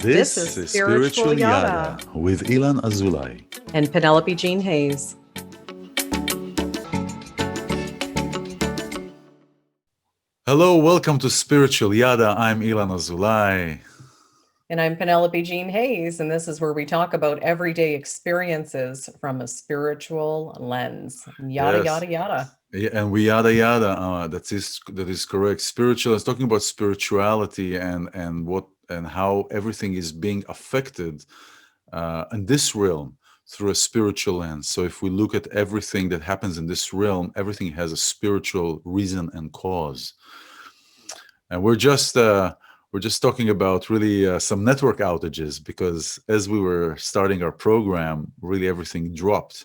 This This is is Spiritual Spiritual Yada Yada with iLan Azoulai. and Penelope Jean Hayes. Hello, welcome to Spiritual Yada. I'm iLan Azoulai. And I'm Penelope Jean Hayes, and this is where we talk about everyday experiences from a spiritual lens. Yada, Yes, yada, yada. yeah, and we yada yada. That is correct. Spiritual. It's talking about spirituality and what and how everything is being affected in this realm through a spiritual lens. So if we look at everything that happens in this realm, everything has a spiritual reason and cause. And we're just talking about really some network outages because as we were starting our program, really everything dropped,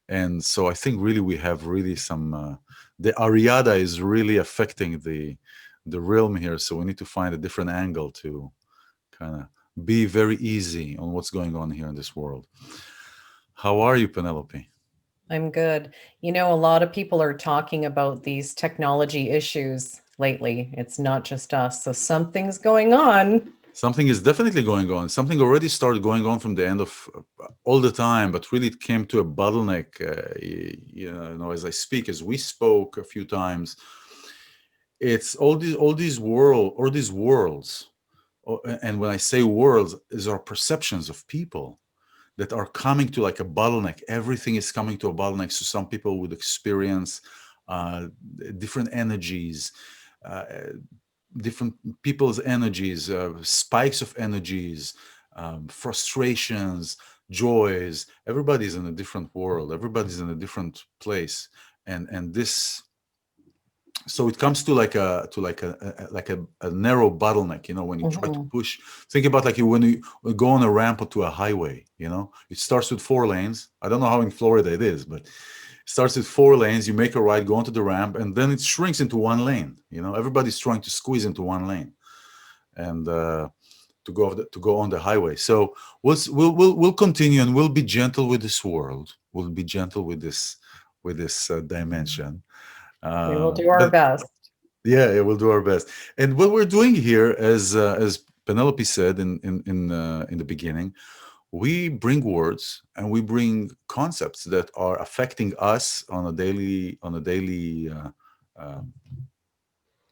and so I think really we have really some the Ariada is really affecting the realm here. So we need to find a different angle to kind of be very easy on what's going on here in this world. How are you, Penelope? I'm good. You know, a lot of people are talking about these technology issues lately. It's not just us. So something's going on. Something is definitely going on. Something already started going on from the end of all the time, but really it came to a bottleneck. As I speak, as we spoke a few times, it's all these worlds. And when I say worlds, is our perceptions of people that are coming to like a bottleneck. Everything is coming to a bottleneck. So some people would experience uh, different energies. Uh, Different people's energies, spikes of energies, frustrations, joys. Everybody's in a different world. Everybody's in a different place, and this. So it comes to like a narrow bottleneck. When you try to Mhm. push. Think about like when you go on a ramp to a highway. It starts with 4 lanes. I don't know how in Florida it is, but starts with 4 lanes, you make a right, go onto the ramp, and then it shrinks into 1 lane. Everybody's trying to squeeze into 1 lane and to go on the highway. So we'll continue, and we'll be gentle with this world. We'll be gentle with this dimension. We will do our But best. yeah, we'll do our best. And what we're doing here, as Penelope said in the beginning, we bring words and we bring concepts that are affecting us uh,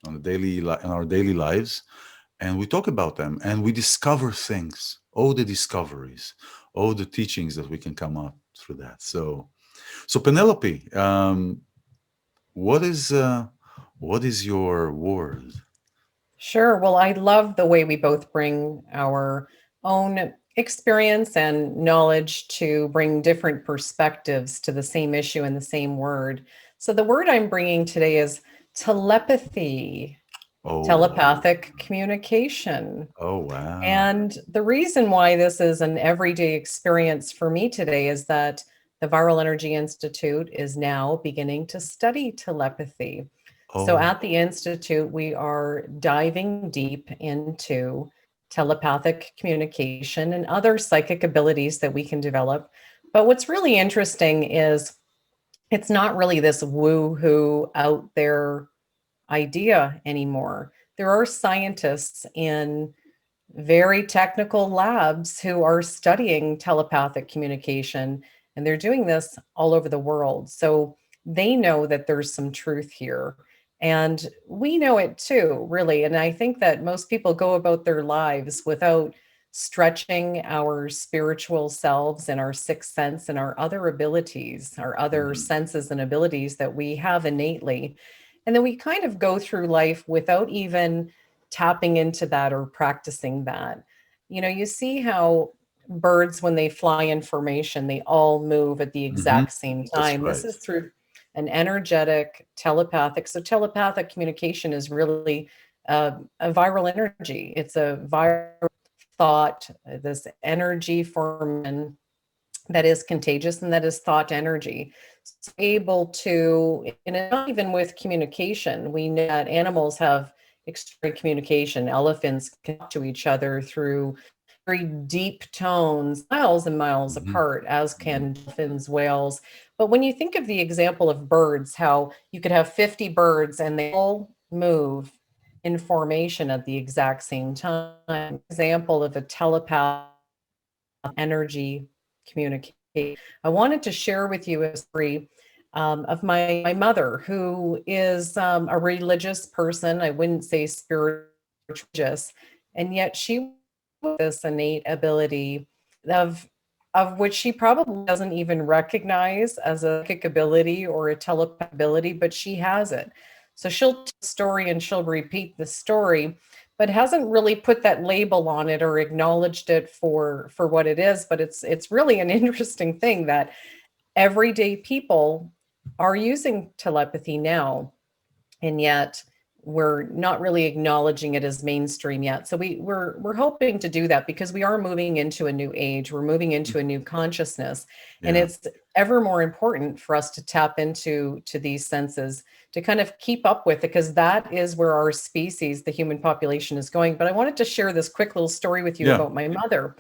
in our daily lives, and we talk about them and we discover things, all the discoveries, all the teachings that we can come up through that. So Penelope, what is your word? Sure. Well, I love the way we both bring our own experience and knowledge to bring different perspectives to the same issue and the same word. So, the word I'm bringing today is telepathy, Oh, telepathic communication. oh wow. And the reason why this is an everyday experience for me today is that the Viral Energy Institute is now beginning to study telepathy. So Oh. at the Institute, we are diving deep into telepathic communication and other psychic abilities that we can develop. But what's really interesting is it's not really this woo-hoo out there idea anymore. There are scientists in very technical labs who are studying telepathic communication, and they're doing this all over the world. So they know that there's some truth here. And we know it too, really. And I think that most people go about their lives without stretching our spiritual selves and our sixth sense and our other abilities, our other Mhm. senses and abilities that we have innately. And then we kind of go through life without even tapping into that or practicing that. You know, you see how birds, when they fly in formation, they all move at the Mhm. exact same That's time. This right. is through an energetic telepathic. So, telepathic communication is really a viral energy. It's a viral thought, this energy formation that is contagious and that is thought energy. So able to, and not even with communication, we know that animals have extreme communication. Elephants can talk to each other through very deep tones, miles and miles Mhm. apart, as Mhm. can dolphins, whales. But when you think of the example of birds, how you could have 50 birds and they all move information at the exact same time. Example of a telepath energy communication. I wanted to share with you a story of my mother, who is a religious person. I wouldn't say spiritual, and yet she has this innate ability of which she probably doesn't even recognize as a psychic ability or a telepathic ability, but she has it. So she'll tell a story and she'll repeat the story, but hasn't really put that label on it or acknowledged it for what it is. But it's really an interesting thing that everyday people are using telepathy now, and yet we're not really acknowledging it as mainstream yet. So we're hoping to do that because we are moving into a new age. We're moving into a new consciousness, and Yeah. it's ever more important for us to tap into these senses to kind of keep up with it, because that is where our species, the human population, is going. But I wanted to share this quick little story with you Yeah. about my mother.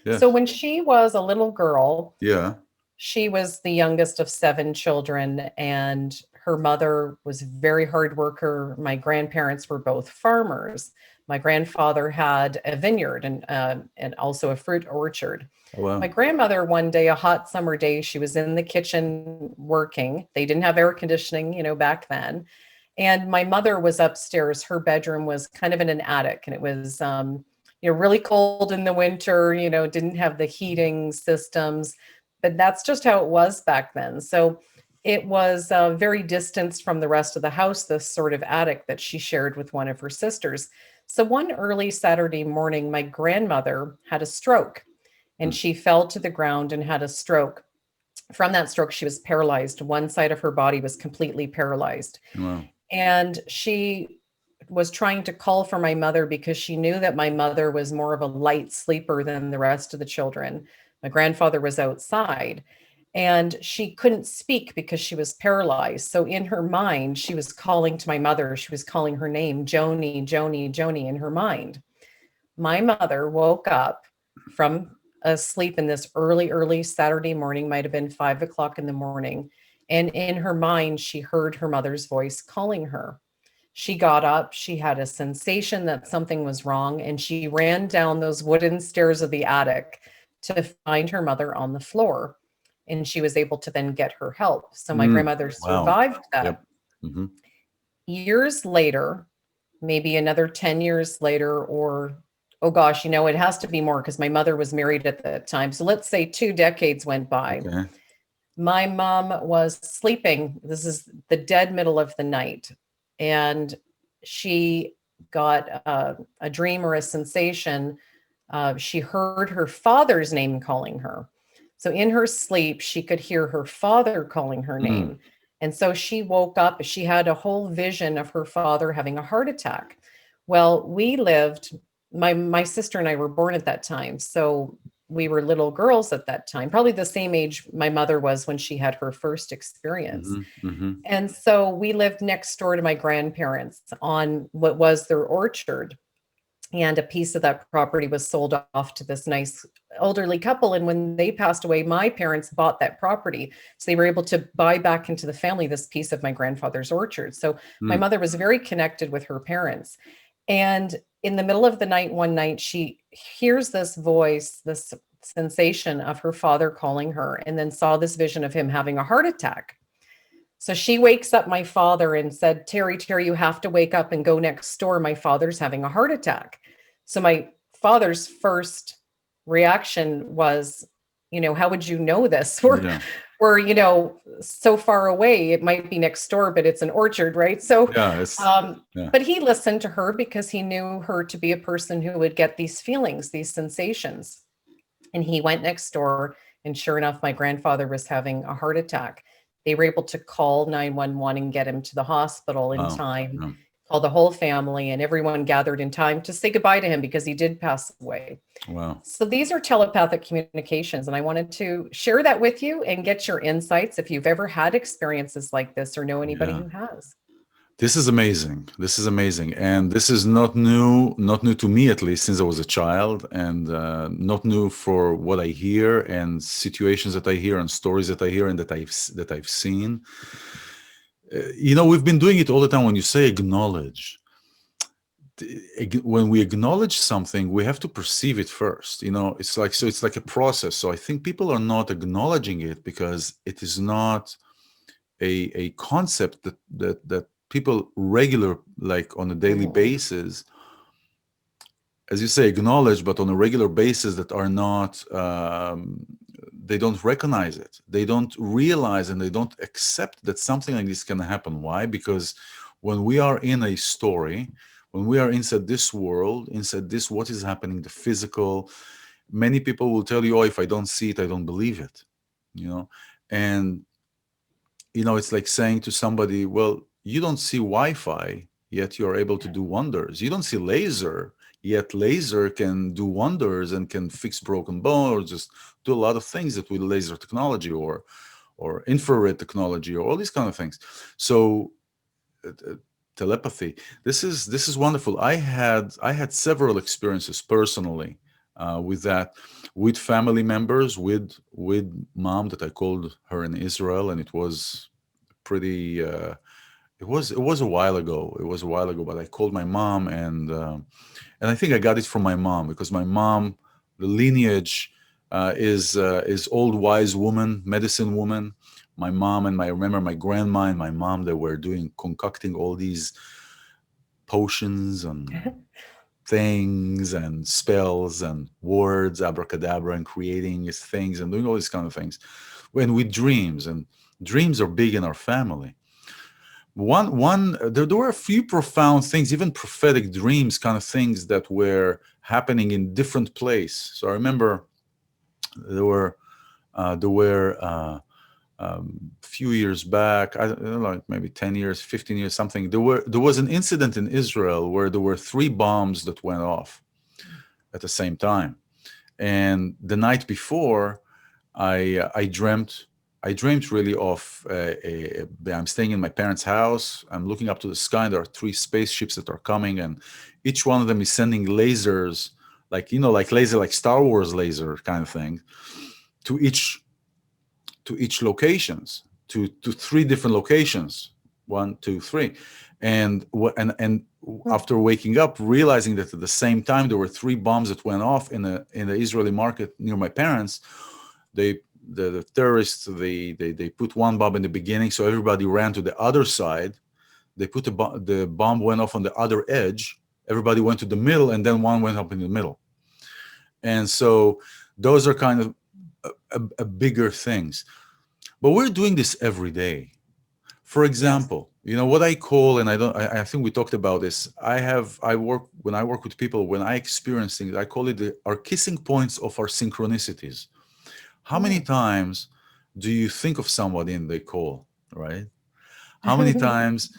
So Yes. when she was a little girl, Yeah. she was the youngest of 7 children, and her mother was a very hard worker. My grandparents were both farmers. My grandfather had a vineyard and also a fruit orchard. Oh, My wow. grandmother, one day, a hot summer day, she was in the kitchen working. They didn't have air conditioning, back then. And my mother was upstairs. Her bedroom was kind of in an attic, and it was, really cold in the winter, didn't have the heating systems, but that's just how it was back then. So it was very distanced from the rest of the house, this sort of attic that she shared with one of her sisters. So one early Saturday morning, my grandmother had a stroke, and Mm. she fell to the ground and had a stroke. From that stroke, she was paralyzed. One side of her body was completely paralyzed. Wow. And she was trying to call for my mother because she knew that my mother was more of a light sleeper than the rest of the children. My grandfather was outside, and she couldn't speak because she was paralyzed. So in her mind, she was calling to my mother. She was calling her name, Joni, Joni, Joni, in her mind. My mother woke up from asleep in this early Saturday morning, might have been 5 o'clock in the morning. And in her mind, she heard her mother's voice calling her. She got up, she had a sensation that something was wrong, and she ran down those wooden stairs of the attic to find her mother on the floor. And she was able to then get her help. So my Mm. grandmother Wow. survived that. Yep. Hmm. Years later, maybe another 10 years later, or oh gosh, it has to be more because my mother was married at that time. So let's say 2 decades went by. Okay. My mom was sleeping. This is the dead middle of the night. And she got a dream or a sensation. She heard her father's name calling her. So in her sleep, she could hear her father calling her Mm. name. And so she woke up. She had a whole vision of her father having a heart attack. Well, we lived, my sister and I were born at that time. So we were little girls at that time, probably the same age my mother was when she had her first experience. Hmm. Hmm. And so we lived next door to my grandparents on what was their orchard. And a piece of that property was sold off to this nice elderly couple. And when they passed away, my parents bought that property. So they were able to buy back into the family this piece of my grandfather's orchard. So my Mm. mother was very connected with her parents. And in the middle of the night, one night, she hears this voice, this sensation of her father calling her, and then saw this vision of him having a heart attack. So she wakes up my father and said, Terry, you have to wake up and go next door. My father's having a heart attack. So my father's first reaction was, how would you know this? Yeah. We're so far away. It might be next door, but it's an orchard, right? So, Yeah. It's yeah. but he listened to her because he knew her to be a person who would get these feelings, these sensations. And he went next door, and sure enough, my grandfather was having a heart attack. They were able to call 911 and get him to the hospital in Wow. time, Yeah. call the whole family, and everyone gathered in time to say goodbye to him because he did pass away. Wow. So these are telepathic communications, and I wanted to share that with you and get your insights if you've ever had experiences like this or know anybody Yeah. who has. This is amazing. This is amazing, and this is not new. Not new to me, at least, since I was a child, and not new for what I hear and situations that I hear and stories that I hear and that I've seen. We've been doing it all the time. When you say acknowledge, when we acknowledge something, we have to perceive it first. It's like a process. So I think people are not acknowledging it because it is not a concept that people regular, like on a daily Mhm. basis, as you say, acknowledge, but on a regular basis, that are not, they don't recognize it. They don't realize and they don't accept that something like this can happen. Why? Because when we are in a story, when we are inside this world, inside this, what is happening, the physical, many people will tell you, oh, if I don't see it, I don't believe it, you know? And, it's like saying to somebody, well, you don't see Wi-Fi, yet you're able to do wonders. You don't see laser, yet laser can do wonders and can fix broken bone or just do a lot of things that with laser technology or infrared technology or all these kind of things. So telepathy. This is wonderful. I had several experiences personally with that, with family members, with mom that I called her in Israel, and it was pretty. It was a while ago. It was a while ago, but I called my mom, and I think I got it from my mom because my mom, the lineage is old wise woman, medicine woman. My mom and I remember my grandma and my mom, they were concocting all these potions and things and spells and words, abracadabra, and creating these things and doing all these kind of things. When with dreams, and dreams are big in our family. There were a few profound things, even prophetic dreams, kind of things that were happening in different place. So I remember there were few years back, I don't know, like maybe 10 years, 15 years, something. There was an incident in Israel where there were three bombs that went off at the same time. And the night before, I dreamt really of I'm staying in my parents' house. I'm looking up to the sky, and there are three spaceships that are coming, and each one of them is sending lasers, like laser, like Star Wars laser kind of thing, to each locations, to three different locations, one, two, three, and after waking up, realizing that at the same time there were three bombs that went off in the Israeli market near my parents. They the terrorists, they put one bomb in the beginning, so everybody ran to the other side. They put the bomb went off on the other edge. Everybody went to the middle, and then one went up in the middle. And so those are kind of a bigger things. But we're doing this every day. For Yes. example, what I call, and I think we talked about this. When I work with people, when I experience things, I call it our kissing points of our synchronicities. How many times do you think of somebody and they call, right? How many times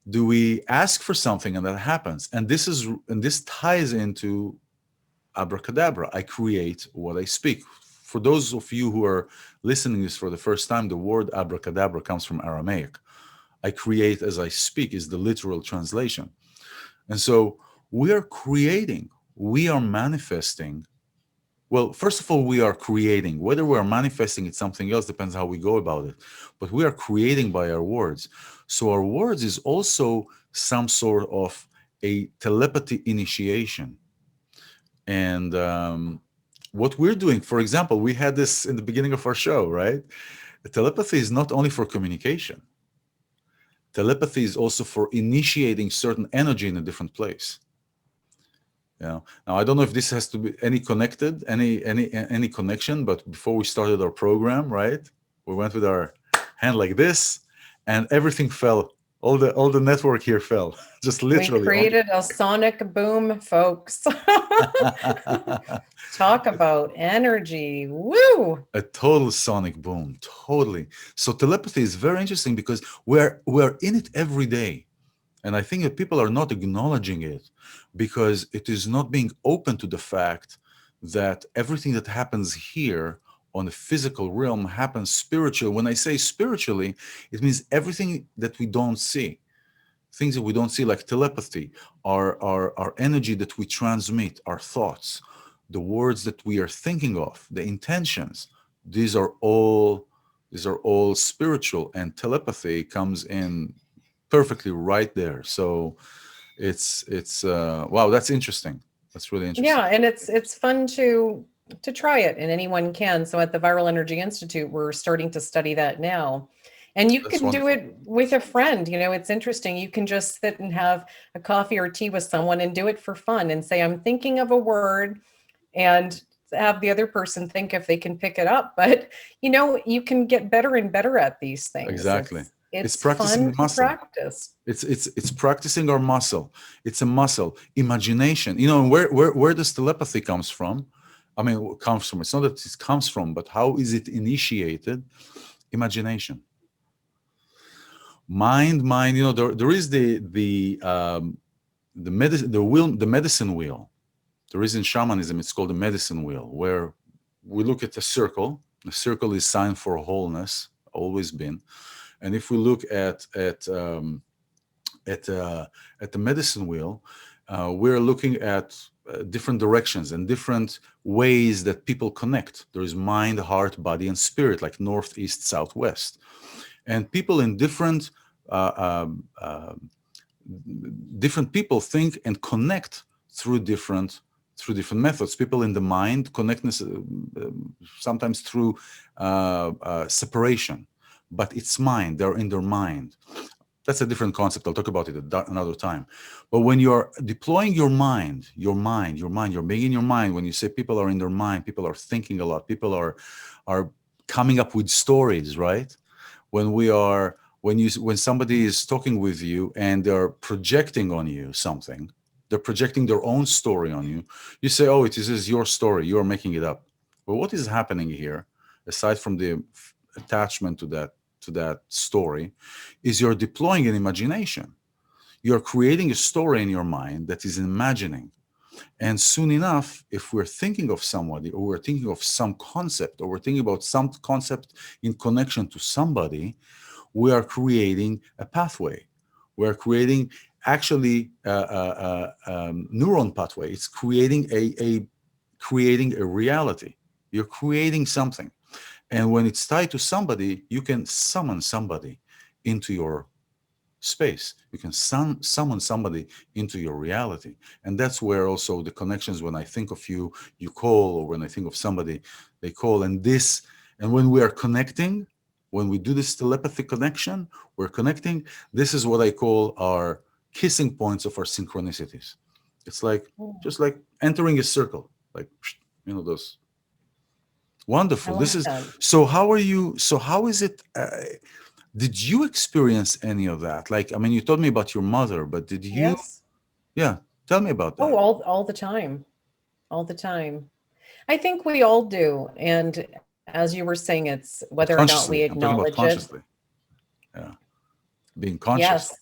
do we ask for something and that happens? And this ties into abracadabra. I create what I speak. For those of you who are listening to this for the first time, the word abracadabra comes from Aramaic. I create as I speak is the literal translation. And so we are creating, we are manifesting. Well, first of all, we are creating. Whether we are manifesting it's something else, depends how we go about it. But we are creating by our words. So our words is also some sort of a telepathy initiation. And what we're doing, for example, we had this in the beginning of our show, right? The telepathy is not only for communication. Telepathy is also for initiating certain energy in a different place. Now I don't know if this has to be any connection, but before we started our program, right? We went with our hand like this, and everything fell. All the network here fell, just We literally. created a sonic boom, folks. Talk about energy. Woo! A total sonic boom, totally. So telepathy is very interesting because we're in it every day. And I think that people are not acknowledging it because it is not being open to the fact that everything that happens here on the physical realm happens spiritually. When I say spiritually, it means everything that we don't see, things that we don't see, like telepathy, our energy that we transmit, our thoughts, the words that we are thinking of, the intentions. These are all spiritual, and telepathy comes in perfectly right there. So it's wow, that's interesting. That's really Yeah, interesting. and it's fun to try it, and anyone can. So at the Viral Energy Institute, we're starting to study that now. And you That's can do wonderful. it with a friend. It's interesting. You can just sit and have a coffee or tea with someone and do it for fun and say, I'm thinking of a word, and have the other person think if they can pick it up. But you can get better and better at these things. Exactly. It's It's practicing fun to muscle. practice. It's practicing our muscle. It's a muscle. Imagination. And where does telepathy comes from? I mean, comes from. It's not that it comes from, but how is it initiated? Imagination. Mind. There is the medicine, the medicine wheel. There is in shamanism. It's called the medicine wheel, where we look at a circle. The circle is sign for wholeness, always been. And if we look at at the medicine wheel, we're looking at different directions and different ways that people connect. There is mind, heart, body, and spirit, like north, east, south, west. And people in different people think and connect through different methods. People in the mind connect sometimes through separation, but it's mind. They're in their mind. That's a different concept. I'll talk about it another time. But when you're deploying you're making your mind. When you say people are in their mind, people are thinking a lot. People are coming up with stories, right? When somebody is talking with you and they're projecting on you something, they're projecting their own story on you. You say, "Oh, it is your story. You're making it up." But what is happening here, aside from the attachment to that story, is you're deploying an imagination. You're creating a story in your mind that is imagining. And soon enough, if we're thinking of somebody, or we're thinking of some concept, or we're thinking about some concept in connection to somebody, we are creating a pathway. We're creating actually neuron pathway. It's creating a reality. You're creating something. And when it's tied to somebody, you can summon somebody into your space. You can summon somebody into your reality. And that's where also the connections, when I think of you, you call, or when I think of somebody, they call. And when we are connecting, when we do this telepathy connection, we're connecting. This is what I call our kissing points of our synchronicities. It's like, just like entering a circle, like, those. I Wonderful. This like is that. so. How are you? So how is it? Did you experience any of that? Like, I mean, you told me about your mother, but did you? Yes. Yeah, tell me about Oh, that. all the time. All the time. I think we all do. And as you were saying, it's But whether or not we consciously, I'm talking about acknowledge it. consciously. Yeah, being conscious. Yes.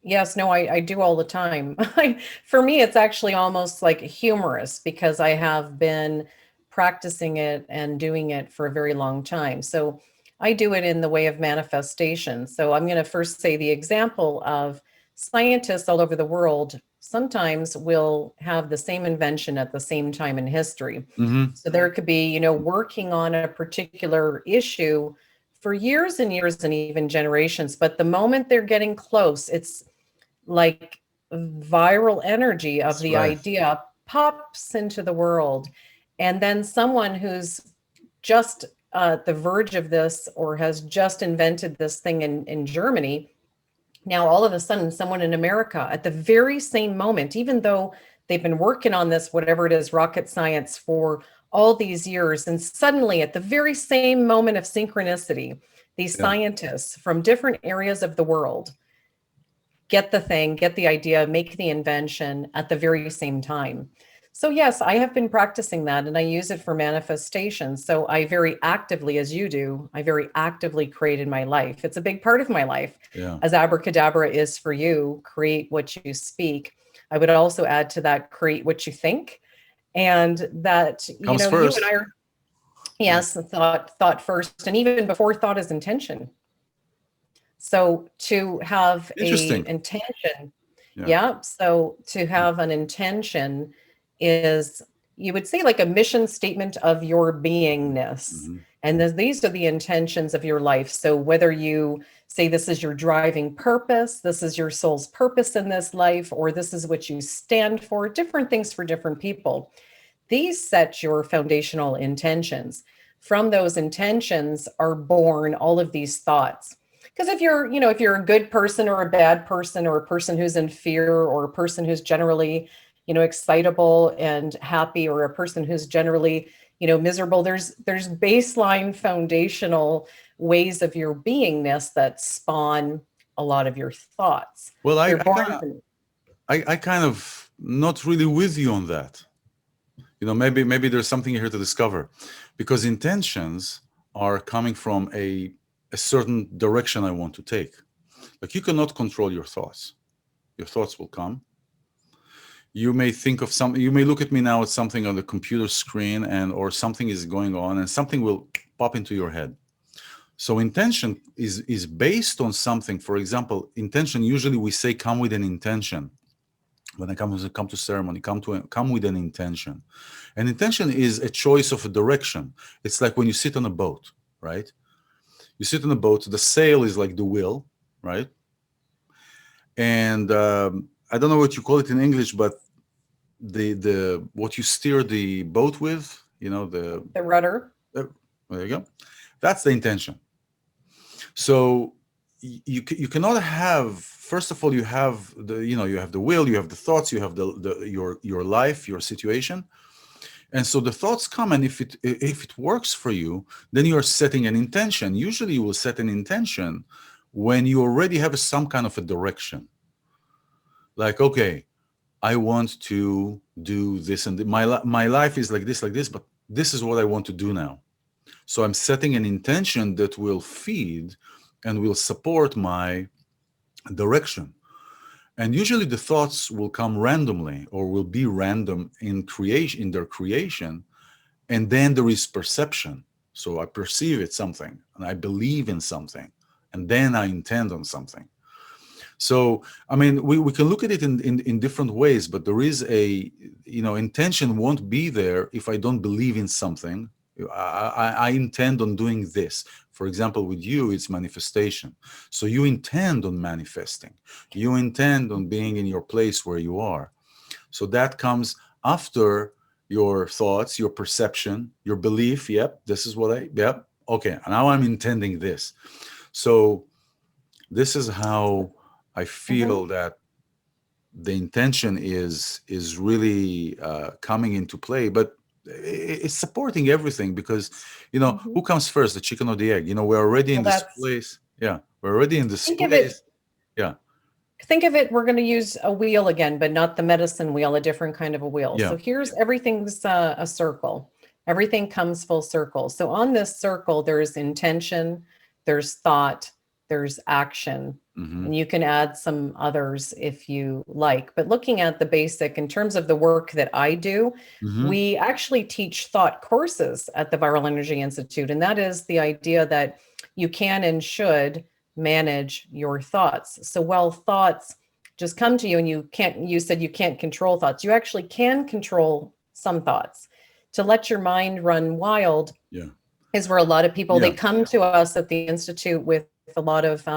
Yes, no, I do all the time. For me, it's actually almost like humorous because I have been practicing it and doing it for a very long time. So I do it in the way of manifestation. So I'm going to first say the example of scientists all over the world sometimes will have the same invention at the same time in history. Mm-hmm. So there could be, working on a particular issue for years and years and even generations. But the moment they're getting close, it's like viral energy of That's the right. idea pops into the world. And then someone who's just at the verge of this or has just invented this thing in Germany, now all of a sudden someone in America at the very same moment, even though they've been working on this, whatever it is, rocket science for all these years, and suddenly at the very same moment of synchronicity, these Yeah. scientists from different areas of the world get the thing, get the idea, make the invention at the very same time. So, yes, I have been practicing that and I use it for manifestation. So, I very actively, as you do, I very actively create in my life. It's a big part of my life, Yeah. as abracadabra is for you, create what you speak. I would also add to that, create what you think. And that, Comes you and first. I are, Yeah. yes, thought first. And even before thought is intention. So to have a Interesting. intention, Yeah. yeah. So to Yeah. have an intention is, you would say, like a mission statement of your beingness. Mm-hmm. And these are the intentions of your life. So whether you say this is your driving purpose, this is your soul's purpose in this life, or this is what you stand for, different things for different people. These set your foundational intentions. From those intentions are born all of these thoughts. Because if you're a good person or a bad person, or a person who's in fear, or a person who's generally, excitable and happy, or a person who's generally, miserable, there's baseline foundational ways of your beingness that spawn a lot of your thoughts. Well, They're born from. I kind of not really with you on that. Maybe there's something here to discover, because intentions are coming from a certain direction I want to take. Like, you cannot control your thoughts. Your thoughts will come. You may think of something. You may look at me now at something on the computer screen, or something is going on, and something will pop into your head. So intention is based on something. For example, intention, usually we say come with an intention. When I come to ceremony, come with an intention. An intention is a choice of a direction. It's like when you sit on a boat, right? You sit on a boat, the sail is like the wheel, right? And I don't know what you call it in English, but the what you steer the boat with, The rudder. There you go. That's the intention. So you cannot have, first of all, you have the will, you have the thoughts, you have your life, your situation. And so the thoughts come, and if it works for you, then you are setting an intention. Usually you will set an intention when you already have some kind of a direction. Like, okay, I want to do this, and my life is like this, but this is what I want to do now. So I'm setting an intention that will feed and will support my direction. And usually the thoughts will come randomly, or will be random in their creation. And then there is perception. So I perceive it something, and I believe in something, and then I intend on something. So, I mean, we can look at it in different ways, but there is intention won't be there if I don't believe in something. I intend on doing this. For example, with you, it's manifestation. So you intend on manifesting. You intend on being in your place where you are. So that comes after your thoughts, your perception, your belief. Yep, this is yep. Okay, now I'm intending this. So this is how I feel that the intention is really coming into play, but it's supporting everything, because who comes first, the chicken or the egg? We're already in this place. Yeah, we're already in this place. Yeah. Think of it, we're going to use a wheel again, but not the medicine wheel, a different kind of a wheel. Yeah. So here's everything's a circle. Everything comes full circle. So on this circle, there's intention, there's thought, there's action, and you can add some others if you like. But looking at the basic, in terms of the work that I do, we actually teach thought courses at the Viral Energy Institute. And that is the idea that you can and should manage your thoughts. So while thoughts just come to you, and you said you can't control thoughts, you actually can control some thoughts. To let your mind run wild is where a lot of people, they come to us at the Institute with a lot of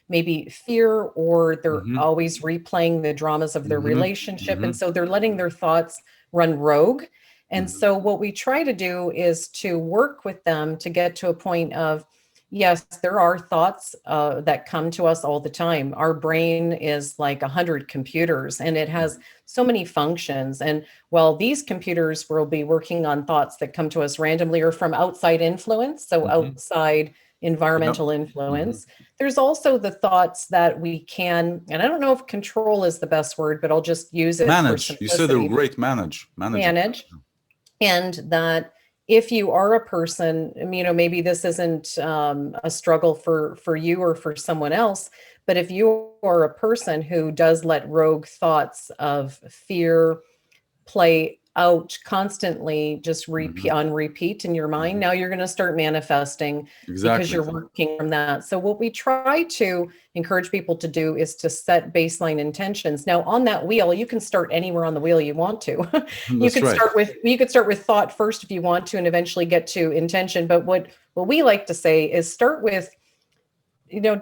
maybe fear, or they're always replaying the dramas of their relationship. And so they're letting their thoughts run rogue. And so what we try to do is to work with them to get to a point of, yes, there are thoughts that come to us all the time. Our brain is like 100 computers, and it has so many functions. And while these computers will be working on thoughts that come to us randomly or from outside influence, so outside environmental influence, there's also the thoughts that we can, and I don't know if control is the best word, but I'll just use it manage. For you said they're great. Manage. And that if you are a person, maybe this isn't a struggle for you or for someone else, but if you are a person who does let rogue thoughts of fear play out constantly, just repeat Hmm. on repeat in your mind, Hmm. now you're going to start manifesting because Exactly. you're working from that. So what we try to encourage people to do is to set baseline intentions. Now on that wheel, you can start anywhere on the wheel you want to. That's right. You could start with thought first if you want to, and eventually get to intention. But what we like to say is start with,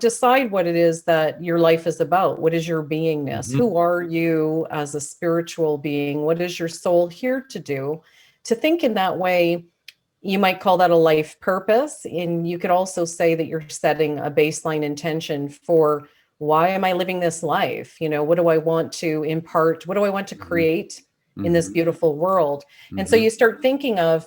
decide what it is that your life is about. What is your beingness? Hmm. Who are you as a spiritual being? What is your soul here to do? To think in that way, you might call that a life purpose. And you could also say that you're setting a baseline intention for, why am I living this life? What do I want to impart? What do I want to Hmm. create in this Hmm. beautiful world? And so Hmm. you start thinking of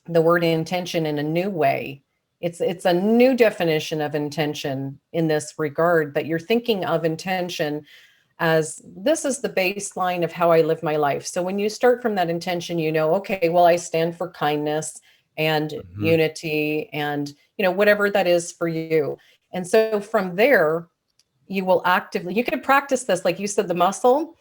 the word intention in a new way. It's a new definition of intention in this regard, that you're thinking of intention as, this is the baseline of how I live my life. So when you start from that intention, okay, well, I stand for kindness and Hmm. unity and, whatever that is for you. And so from there, you can practice this, like you said, the muscle,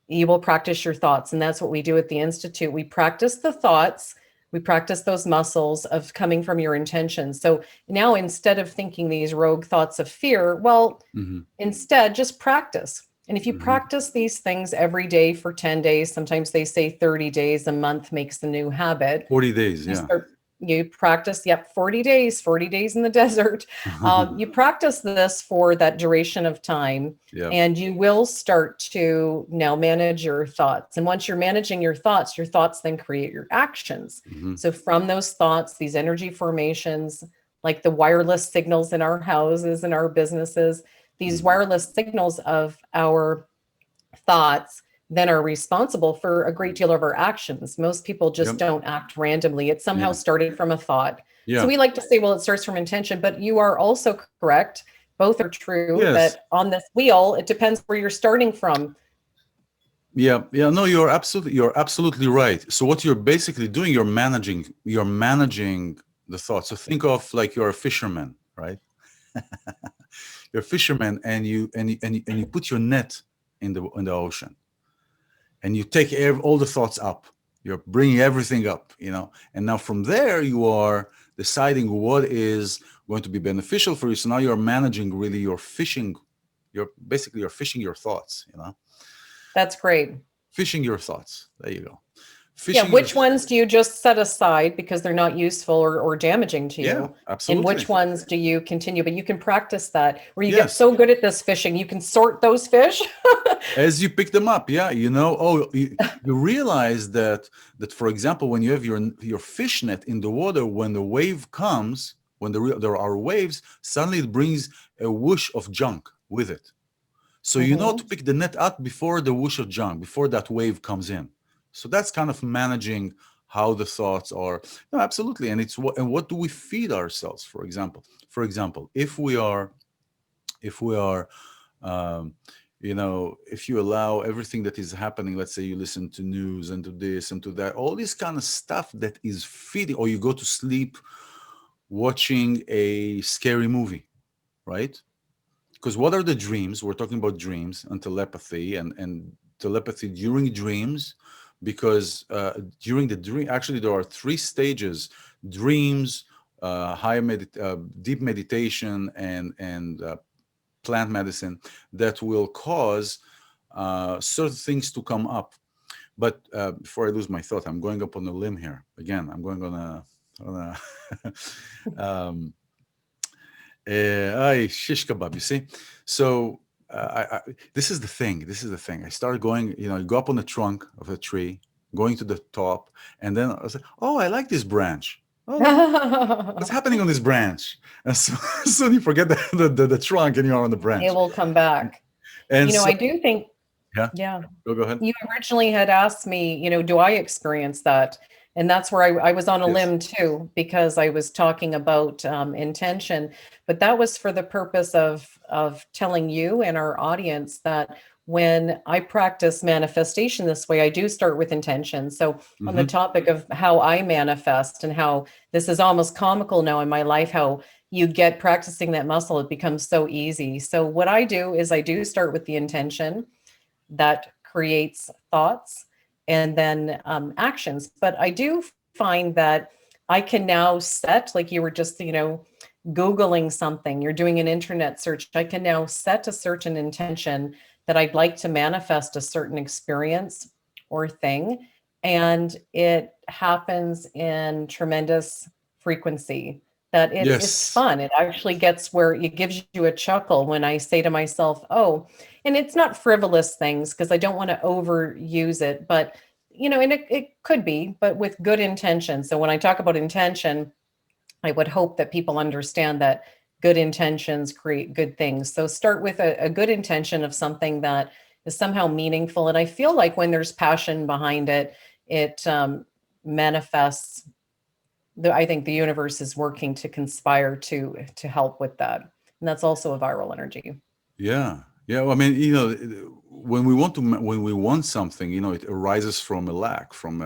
you will practice your thoughts. And that's what we do at the Institute. We practice the thoughts, we practice those muscles of coming from your intentions. So now, instead of thinking these rogue thoughts of fear, well, Hmm. instead just practice. And if you Hmm. practice these things every day for 10 days, sometimes they say 30 days, a month makes the new habit. 40 days, You yeah. start, you practice, yep, 40 days in the desert. You practice this for that duration of time, Yeah. and you will start to now manage your thoughts. And once you're managing your thoughts then create your actions. Hmm. So from those thoughts, these energy formations, like the wireless signals in our houses and our businesses, these Hmm. wireless signals of our thoughts then are responsible for a great deal of our actions. Most people just Yep. don't act randomly. It somehow Yeah. started from a thought. So Yeah. we like to say, well, it starts from intention, but you are also correct. Both are true, Yes. that on this wheel, it depends where you're starting from. Yeah. Yeah. No, you're absolutely right. So what you're basically doing, you're managing the thoughts. So think of like you're a fisherman, right? You're a fisherman, and you put your net in the ocean, and you take all the thoughts up. You're bringing everything up, and now from there you are deciding what is going to be beneficial for you. So now you're managing really your fishing. You're fishing your thoughts, That's great. fishing your thoughts. There you go. Yeah, Fishing your. which ones do you just set aside because they're not useful or damaging to Yeah, you? And absolutely. which ones do you continue? But you can practice that, where you get Yes, so good at this fishing, you can sort those fish. as you pick them up. Yeah, you realize that for example, when you have your fish net in the water, when the wave comes, there are waves, suddenly it brings a whoosh of junk with it. So you know to Mhm. pick the net up before the whoosh of junk, before that wave comes in. So that's kind of managing how the thoughts are. No, absolutely. And what do we feed ourselves, for example? If we are um, if you allow everything that is happening, let's say you listen to news and to this and to that, all this kind of stuff that is feeding, or you go to sleep watching a scary movie, right? Because what are the dreams? We're talking about dreams and telepathy, and telepathy during dreams, because during the dream, actually, there are three stages: dreams, deep meditation, and plant medicine that will cause certain things to come up. But before I lose my thought, I'm going up on a limb here. Again, I'm going um, shish kebab. You see, so this is the thing. This is the thing. I started going. You go up on the trunk of a tree, going to the top, and then I was like, "Oh, I like this branch. Oh, what's happening on this branch?" And so soon you forget the trunk, and you're on the It branch. will come back. And so, I do think, yeah, yeah. go ahead. You originally had asked me, do I experience that? And that's where I was on a Yes. limb too, because I was talking about intention. But that was for the purpose of telling you and our audience that when I practice manifestation this way, I do start with intention. So on the Hmm. topic of how I manifest and how this is almost comical now in my life, how you get practicing that muscle, it becomes so easy. So what I do is I do start with the intention that creates thoughts. and then actions. But I do find that I can now set, like you were just, Googling something, you're doing an internet search, I can now set a certain intention that I'd like to manifest a certain experience or thing. And it happens in tremendous frequency that it's Yes. fun. It actually gets where it gives you a chuckle when I say to myself, oh, and it's not frivolous things because I don't want to overuse it, but and it could be, but with good intention. So when I talk about intention, I would hope that people understand that good intentions create good things. So start with a good intention of something that is somehow meaningful. And I feel like when there's passion behind it, it manifests. I think the universe is working to conspire to help with that, and that's also a viral energy. Yeah. Yeah. Well, I mean, when we want something, it arises from a lack, from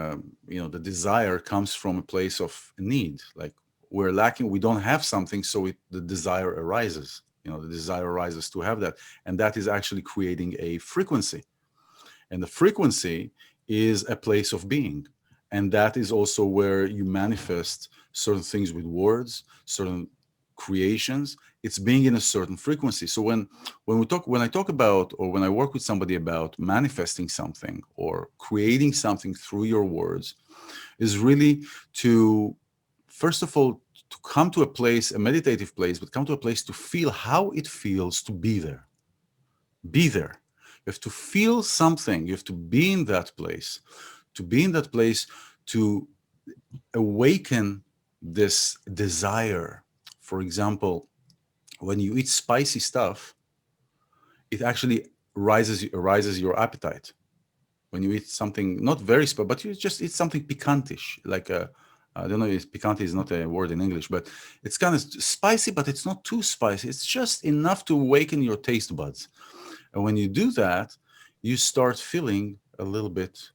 the desire comes from a place of need. Like we're lacking, we don't have something, so the desire arises. The desire arises to have that, and that is actually creating a frequency. And the frequency is a place of being. And that is also where you manifest certain things with words, certain creations. It's being in a certain frequency. So when I talk about, or when I work with somebody about manifesting something or creating something through your words, is really to, first of all, to come to a place, a meditative place, but come to a place to feel how it feels to be there. Be there. You have to feel something. You have to be in that place. To be in that place, to awaken this desire. For example, when you eat spicy stuff, it actually rises your appetite. When you eat something not very spicy, but you just eat something picantish, like I don't know if picante is not a word in English, but it's kind of spicy, but it's not too spicy. It's just enough to awaken your taste buds. And when you do that, you start feeling a little bit,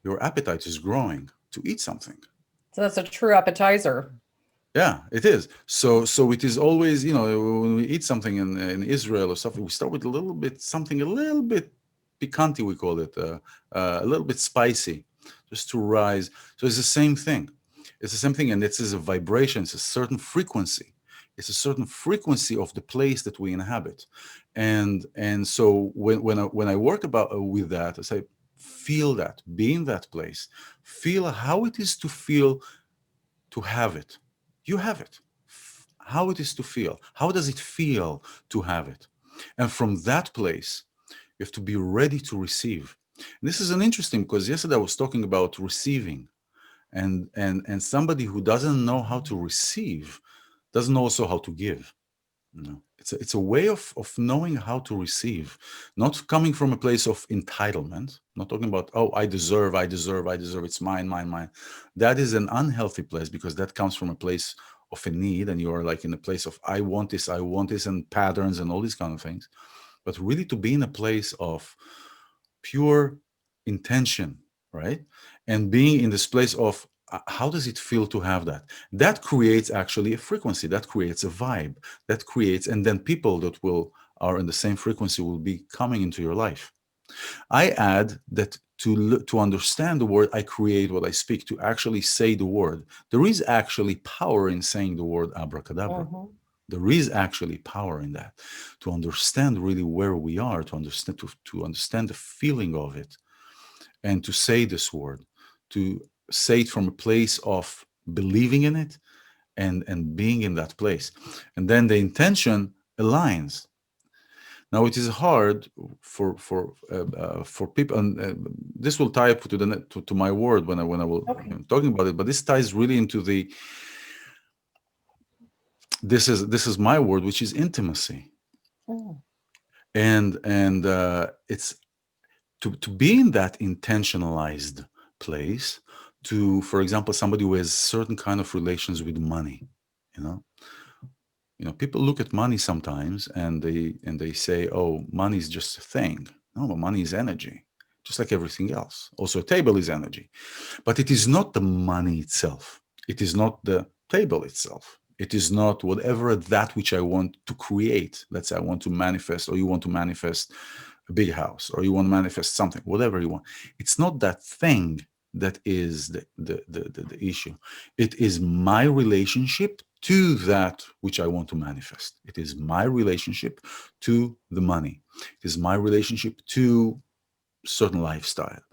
your appetite is growing to eat something. So that's a true appetizer. Yeah, it is. So it is always, when we eat something in Israel or something, we start with a little bit, something a little bit picante, we call it, a little bit spicy, just to rise. So it's the same thing. It's the same thing, and this is a vibration. It's a certain frequency. It's a certain frequency of the place that we inhabit, and so when I work with that, I say, feel that, be in that place, feel how it is to feel to have it. You have it. How it is to feel. How does it feel to have it? And from that place, you have to be ready to receive. And this is an interesting, because yesterday I was talking about receiving, and somebody who doesn't know how to receive doesn't know also how to give. It's a way of knowing how to receive, not coming from a place of entitlement, not talking about, oh, I deserve, it's mine, mine, mine. That is an unhealthy place, because that comes from a place of a need, and you are like in a place of, I want this, and patterns and all these kind of things. But really to be in a place of pure intention, right? And being in this place of, how does it feel to have that? That creates actually a frequency, that creates a vibe, that creates, and then people that are in the same frequency will be coming into your life. I add that to understand the word, I create what I speak, to actually say the word. There is actually power in saying the word abracadabra. Mhm. There is actually power in that, to understand really where we are, to understand the feeling of it, and to say this word, to say it from a place of believing in it, and being in that place. And then the intention aligns. Now it is hard for people, and this will tie up to my word when I will Okay. talking about it. But this ties really into this is my word, which is intimacy, Mm. and it's to be in that intentionalized place. To, for example, somebody who has certain kind of relations with money, you know people look at money sometimes, and they say, oh, money is just a thing. No, but money is energy, just like everything else. Also, a table is energy, but it is not the money itself. It is not the table itself. It is not whatever that which I want to create. Let's say I want to manifest, or you want to manifest a big house, or you want to manifest something, whatever you want. It's not that thing that is the issue. It is my relationship to that which I want to manifest. It is my relationship to the money. It is my relationship to certain lifestyle.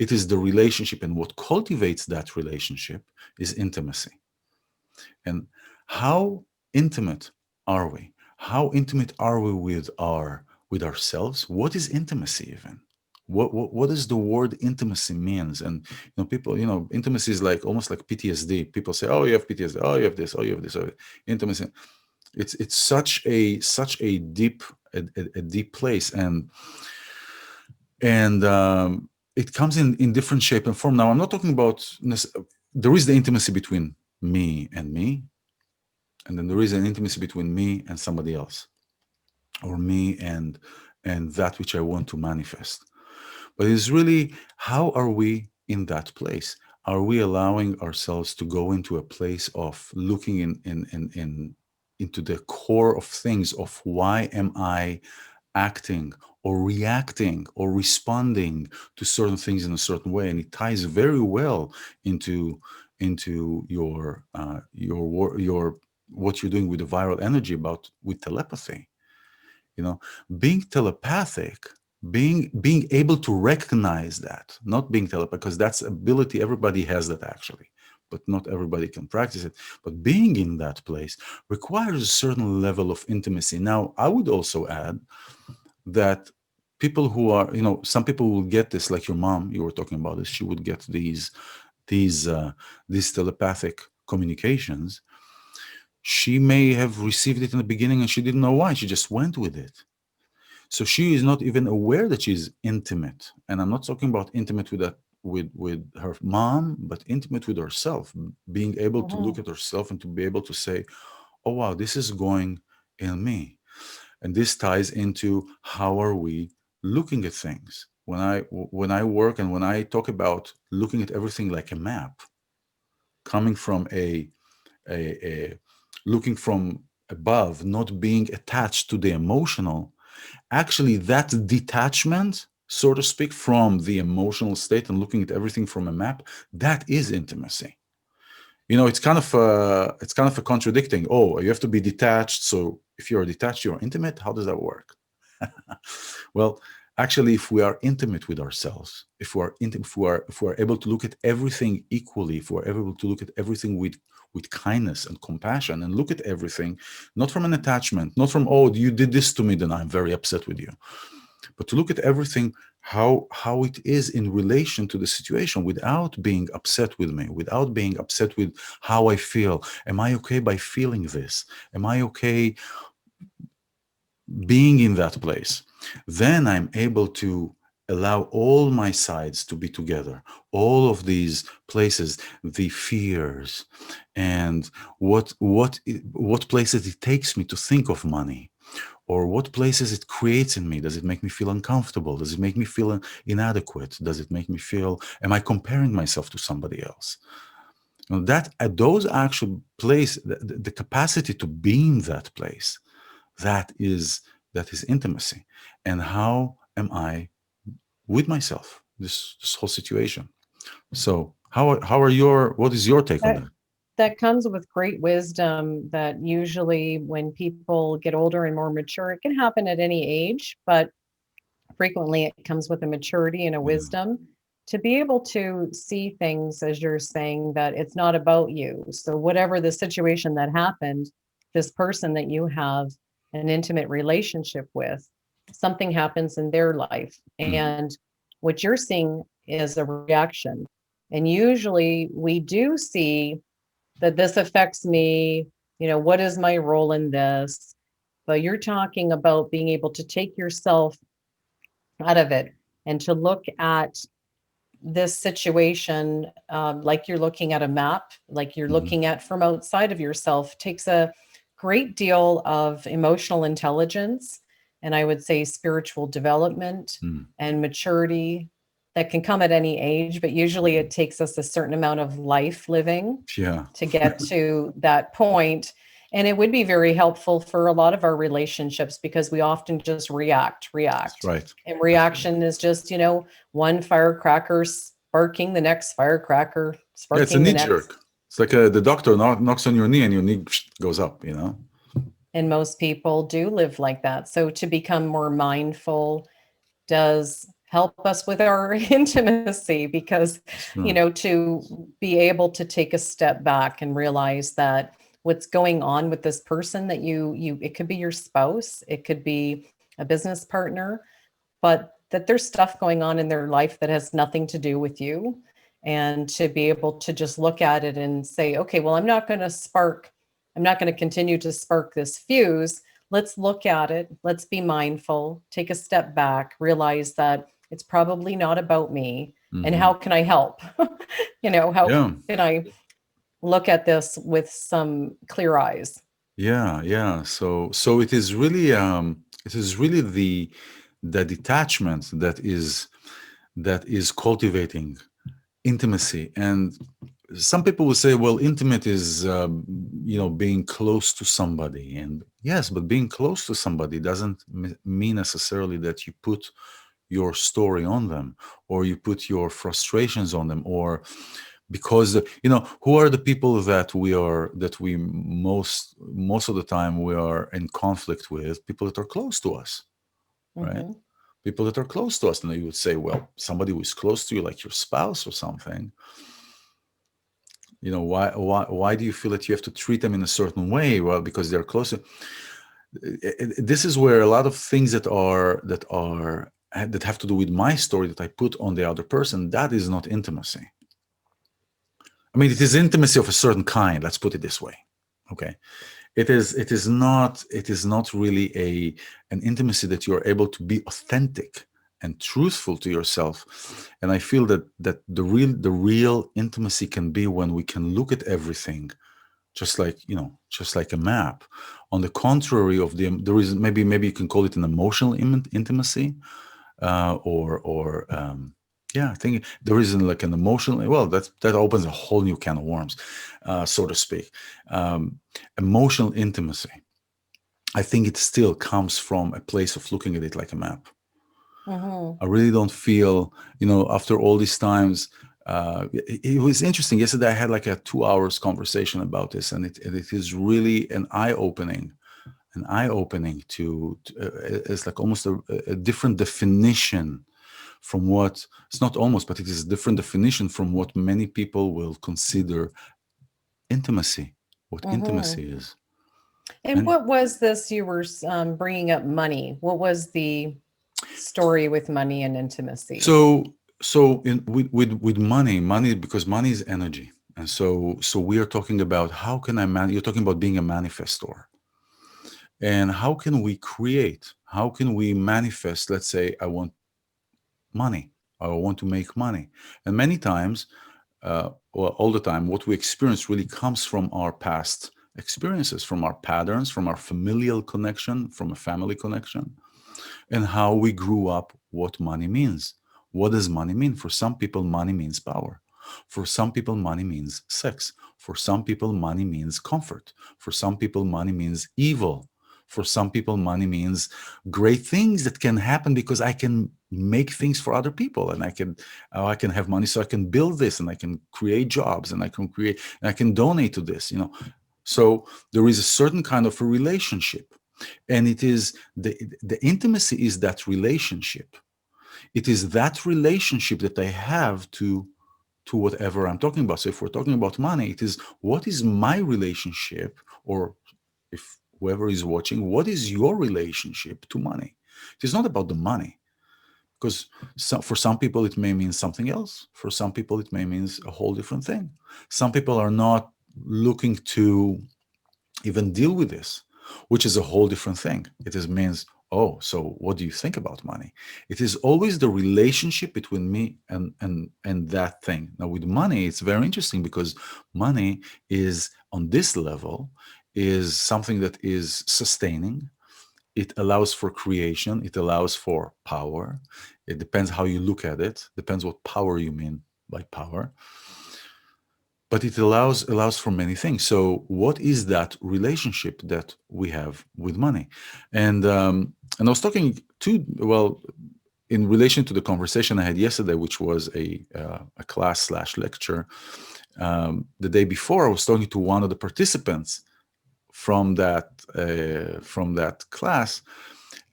It is the relationship, and what cultivates that relationship is intimacy. And how intimate are we? How intimate are we with ourselves? What is intimacy even? What does the word intimacy means? And people, intimacy is like almost like PTSD. People say, "Oh, you have PTSD. Oh, you have this. Oh, you have this." Oh, intimacy. It's such a deep place, and it comes in different shape and form. Now, I'm not talking about there is the intimacy between me, and then there is an intimacy between me and somebody else, or me and that which I want to manifest. But it's really, how are we in that place? Are we allowing ourselves to go into a place of looking into the core of things, of why am I acting or reacting or responding to certain things in a certain way? And it ties very well into your what you're doing with the viral energy with telepathy. you know Being telepathic, being able to recognize that, not being telepathic, because that's ability, everybody has that actually, but not everybody can practice it. But being in that place requires a certain level of intimacy. Now, I would also add that people who are, some people will get this, like your mom, you were talking about this, she would get these telepathic communications. She may have received it in the beginning and she didn't know why, she just went with it. So she is not even aware that she's intimate. And I'm not talking about intimate with her mom, but intimate with herself, being able to look at herself and to be able to say, oh wow, this is going in me. And this ties into how are we looking at things. When I work and when I talk about looking at everything like a map, coming from a looking from above, not being attached to the emotional, actually that detachment, so to speak, from the emotional state and looking at everything from a map, that is intimacy. It's kind of a contradicting. Oh, you have to be detached, so if you're detached you're intimate. How does that work? Well, actually, if we are intimate with ourselves, if we are able to look at everything equally, if we're able to look at everything with kindness and compassion, and look at everything not from an attachment, not from, oh, you did this to me, then I'm very upset with you, but to look at everything how it is in relation to the situation, without being upset with me, without being upset with how I feel. Am I okay by feeling this? Am I okay being in that place? Then I'm able to allow all my sides to be together, all of these places, the fears, and what places it takes me to think of money, or what places it creates in me. Does it make me feel uncomfortable? Does it make me feel inadequate? Does it make me feel, am I comparing myself to somebody else? That at those actual place, the capacity to be in that place, that is intimacy. And how am I with myself, this whole situation? So what is your take on That that? that comes with great wisdom, that usually when people get older and more mature, it can happen at any age, but frequently it comes with a maturity and a Yeah. wisdom to be able to see things, as you're saying, that it's not about you. So whatever the situation that happened, this person that you have an intimate relationship with, something happens in their life, Mhm. and what you're seeing is a reaction. And usually we do see that this affects me, what is my role in this? But you're talking about being able to take yourself out of it and to look at this situation, like you're looking at a map, like you're Mhm. looking at from outside of yourself, takes a great deal of emotional intelligence, and I would say spiritual development Mhm. and maturity that can come at any age, but usually it takes us a certain amount of life living Yeah. to get to that point. And it would be very helpful for a lot of our relationships because we often just That's react. right. And That's right. reaction is just, one firecracker sparking the next firecracker, Yeah, it's a sparking the knee next. jerk. It's like the doctor knocks on your knee and your knee goes up, you know? And most people do live like that. So to become more mindful does help us with our intimacy because, It's true. to be able to take a step back and realize that what's going on with this person that it could be your spouse, it could be a business partner, but that there's stuff going on in their life that has nothing to do with you. And to be able to just look at it and say, okay, well, I'm not going to continue to spark this fuse. Let's look at it. Let's be mindful, take a step back, realize that it's probably not about me. And Hmm. how can I help? How Yeah. can I look at this with some clear eyes? Yeah, yeah. So it is really the detachment that is cultivating intimacy. And some people will say, well, intimate is being close to somebody. And yes, but being close to somebody doesn't mean necessarily that you put your story on them, or you put your frustrations on them, or because who are the people that we most of the time we are in conflict with? People that are close to us, right? Hmm. People that are close to us. And you would say, well, somebody who is close to you, like your spouse or something, why do you feel that you have to treat them in a certain way? Well, because they're close. This is where a lot of things that have to do with my story that I put on the other person, that is not intimacy. I mean, it is intimacy of a certain kind. Let's put it this way. Okay. It is not really an intimacy that you're able to be authentic and truthful to yourself. And I feel that the real intimacy can be when we can look at everything just like a map. On the contrary of there is maybe you can call it an emotional intimacy, or yeah, I think there is like an emotional. Well, that opens a whole new can of worms, so to speak. Emotional intimacy, I think it still comes from a place of looking at it like a map. Hmm. I really don't feel, after all these times. It was interesting. Yesterday, I had like a 2 hours conversation about this, and it is really an eye opening it's like almost a different definition from what it's not almost, but it is a different definition from what many people will consider intimacy, what Hmm. intimacy is. And And what was this you were bringing up money? What was the story with money and intimacy? so with money, because money is energy. And so we are talking about how can you're talking about being a manifestor. And how can we manifest? Let's say I want money. I want to make money. And many times, well, all the time, what we experience really comes from our past experiences, from our patterns, from our familial connection, from a family connection, and how we grew up, what money means. What does money mean? For some people, money means power. For some people, money means sex. For some people, money means comfort. For some people, money means evil. For some people, money means great things that can happen because I can make things for other people, and I can have money so I can build this, and I can create jobs, and I can donate to this. So there is a certain kind of a relationship, and it is the intimacy is that relationship. It is that relationship that I have to whatever I'm talking about. So if we're talking about money, it is, what is my relationship? Or if whoever is watching, what is your relationship to money? It is not about the money, because for some people it may mean something else. For some people it may mean a whole different thing. Some people are not looking to even deal with this, which is a whole different thing. It is means, oh, so what do you think about money? It is always the relationship between me and that thing. Now with money, it's very interesting, because money is on this level is something that is sustaining. It allows for creation. It allows for power. It depends how you look at it. Depends what power you mean by power. but it allows for many things. So what is that relationship that we have with money? And I was talking to, well, in relation to the conversation I had yesterday, which was a class slash lecture. The day before, I was talking to one of the participants from that class,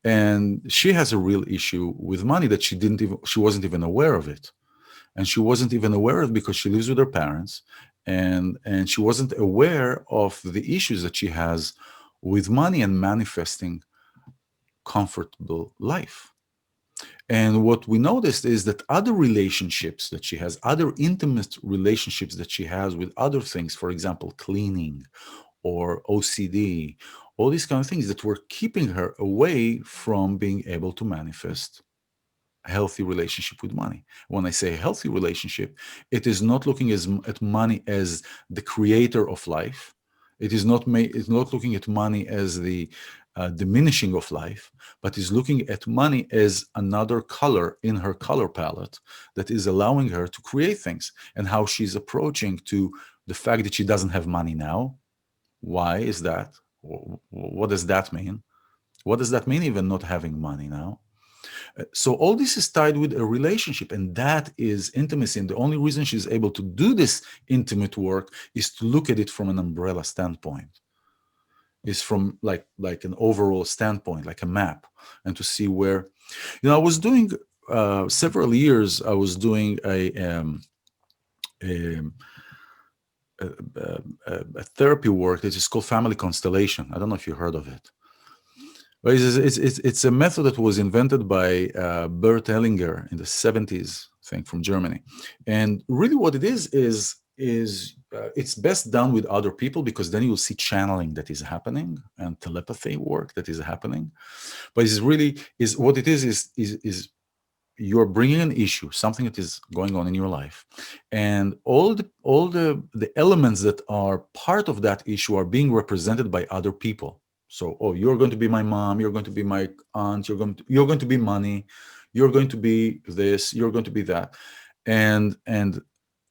and she has a real issue with money that she wasn't even aware of it. And she wasn't even aware of it because she lives with her parents, and she wasn't aware of the issues that she has with money and manifesting comfortable life. And what we noticed is that other relationships that she has, other intimate relationships that she has with other things, for example, cleaning or OCD, all these kind of things that were keeping her away from being able to manifest a healthy relationship with money. When I say healthy relationship, it is not looking at money as the creator of life. It's not looking at money as the diminishing of life, but is looking at money as another color in her color palette that is allowing her to create things, and how she's approaching to the fact that she doesn't have money now. Why is that? What does that mean? What does that mean, even not having money now? So all this is tied with a relationship, and that is intimacy. And the only reason she's able to do this intimate work is to look at it from an umbrella standpoint, is from like an overall standpoint, like a map, and to see where, I was doing several years. I was doing a, a therapy work that is called family constellation. I don't know if you heard of it. Well, it's a method that was invented by Bert Hellinger in the 70s, I think, from Germany. And really what it is it's best done with other people, because then you'll see channeling that is happening and telepathy work that is happening. But it's really is what it is you're bringing an issue, something that is going on in your life, and all the elements that are part of that issue are being represented by other people. So, oh, you're going to be my mom, you're going to be my aunt, you're going to be money, you're going to be this, you're going to be that. And and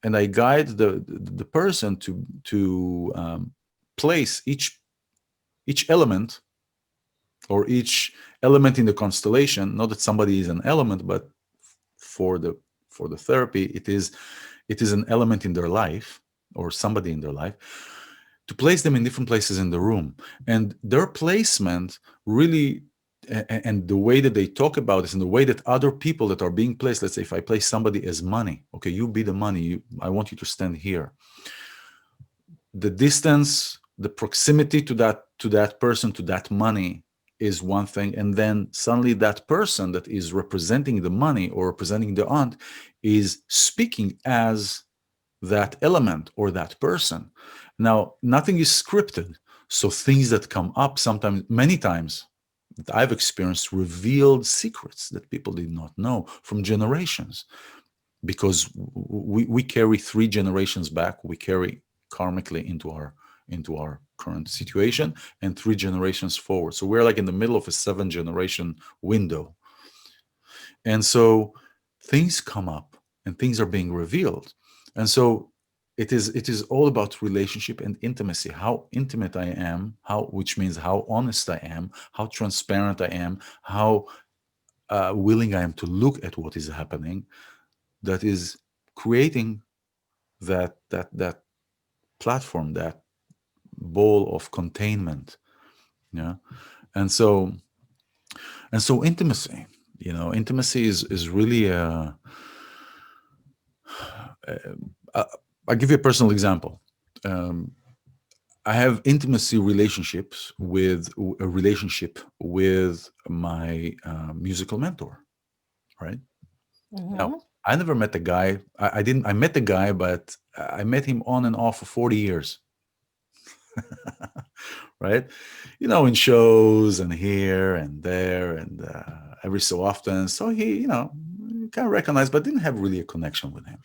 and I guide the person to place each element, or each element in the constellation. Not that somebody is an element, but for the therapy, it is an element in their life, or somebody in their life, to place them in different places in the room. And their placement really, and the way that they talk about this, and the way that other people that are being placed, let's say if I place somebody as money, okay, you be the money, I want you to stand here. The distance, the proximity to that person, to that money, is one thing. And then suddenly that person that is representing the money, or representing the aunt, is speaking as that element or that person. Now, nothing is scripted. So things that come up sometimes, many times, that I've experienced, revealed secrets that people did not know from generations, because we carry 3 generations back. We carry karmically into our current situation, and 3 generations forward. So we're like in the middle of a 7 generation window. And so things come up, and things are being revealed. And so it is all about relationship and intimacy. How intimate I am, which means how honest I am, how transparent I am, how willing I am to look at what is happening, that is creating that platform, that ball of containment. Yeah. And so intimacy, intimacy is really uh, I'll give you a personal example. um, I have intimacy relationships with a relationship with my musical mentor, right? Now, Mhm. I never met the guy. I didn't. I met the guy, but I met him on and off for 40 years, right? In shows and here and there, and every so often. So he, kind of recognized, but didn't have really a connection with him.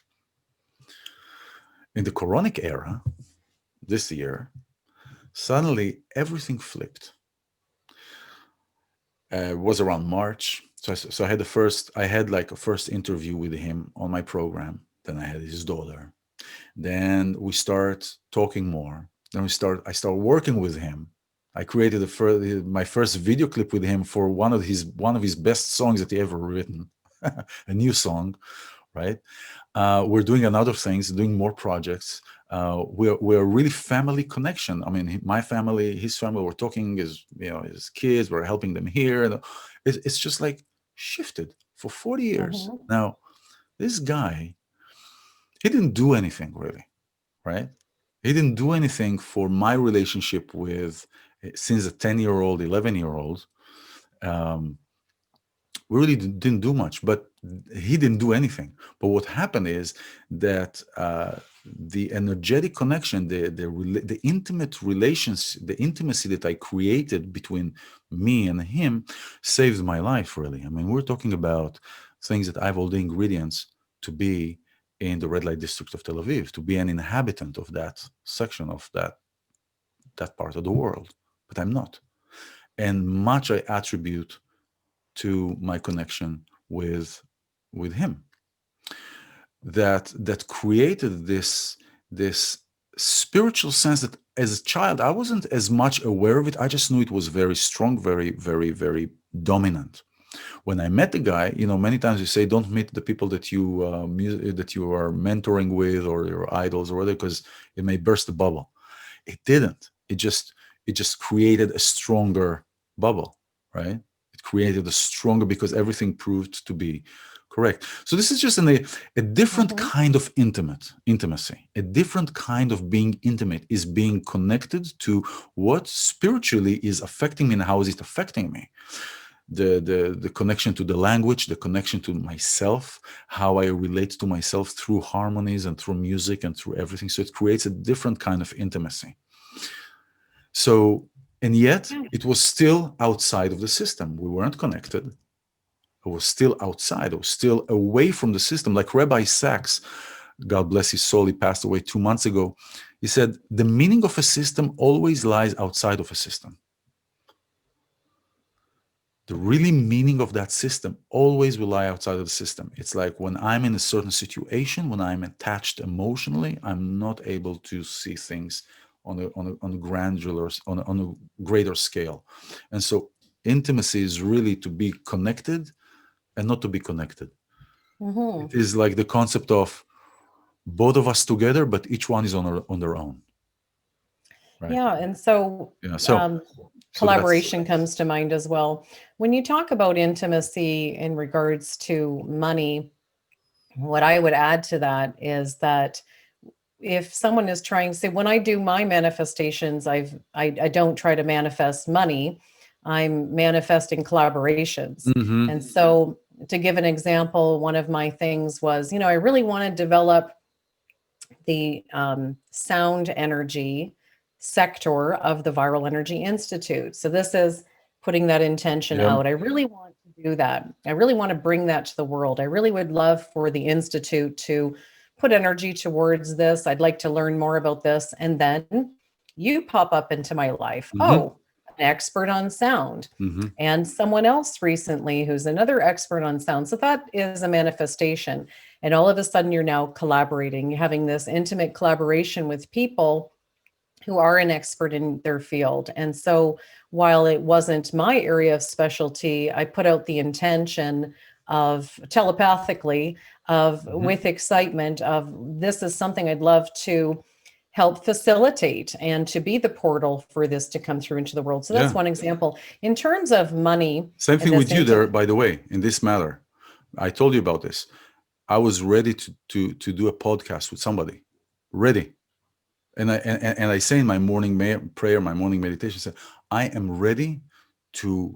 In the Quranic era, this year, suddenly everything flipped. It was around March. So I had like a first interview with him on my program. Then I had his daughter. Then we start talking more. Then I start working with him. I created my first video clip with him for one of his best songs that he ever written, a new song, right? We're doing another things, doing more projects. We're really family connection. I mean, my family, his family, we're talking his kids, we're helping them here. And it's just like shifted for 40 years. Mhm. Now, this guy, he didn't do anything really, right? He didn't do anything for my relationship with, since a 10-year-old, 11-year-old. Um, we really didn't do much, but he didn't do anything. But what happened is that the energetic connection, the intimate relations, the intimacy that I created between me and him saved my life, really. I mean, we're talking about things that I have all the ingredients to be in the red light district of Tel Aviv, to be an inhabitant of that section of that part of the world, but I'm not. And much I attribute to my connection with him, that created this spiritual sense that as a child I wasn't as much aware of it. I just knew it was very strong, very, very, very dominant. When I met the guy, many times you say don't meet the people that you are mentoring with or your idols or whatever, because it may burst the bubble. It didn't. It just created a stronger bubble, right? It created a stronger, because everything proved to be correct. So this is just a different Mhm. kind of intimacy. A different kind of being intimate is being connected to what spiritually is affecting me, and how is it affecting me. The connection to the language, the connection to myself, how I relate to myself through harmonies and through music and through everything. So it creates a different kind of intimacy. So, and yet Yeah. it was still outside of the system. We weren't connected. I was still outside. I was still away from the system. Like Rabbi Sachs, God bless his soul, he passed away 2 months ago. He said, the meaning of a system always lies outside of a system. The really meaning of that system always will lie outside of the system. It's like when I'm in a certain situation, when I'm attached emotionally, I'm not able to see things on a granular, on a greater scale. And so intimacy is really to be connected and not to be connected. It Mhm. is like the concept of both of us together, but each one is on their own, right? Yeah, and so Yeah. So um, so that's collaboration comes to mind as well. When you talk about intimacy in regards to money, what I would add to that is that if someone is trying, say, when I do my manifestations, I don't try to manifest money. I'm manifesting collaborations. hmm And so to give an example, one of my things was, I really want to develop the sound energy sector of the Viral Energy Institute. So this is putting that intention yeah. out. I really want to do that. I really want to bring that to the world. I really would love for the Institute to put energy towards this. I'd like to learn more about this. And then you pop up into my life. hmm Oh, an expert on sound. hmm And someone else recently who's another expert on sound. So that is a manifestation. And all of a sudden, you're now collaborating, having this intimate collaboration with people who are an expert in their field. And so, while it wasn't my area of specialty, I put out the intention of telepathically, of hmm with excitement, of this is something I'd love to help facilitate and to be the portal for this to come through into the world. So that's yeah. one example. In terms of money Same and thing with this you there, intimate, by the way, in this matter. I told you about this. I was ready to do a podcast with somebody. Ready. And I say in my morning prayer, my morning meditation, say, I am ready to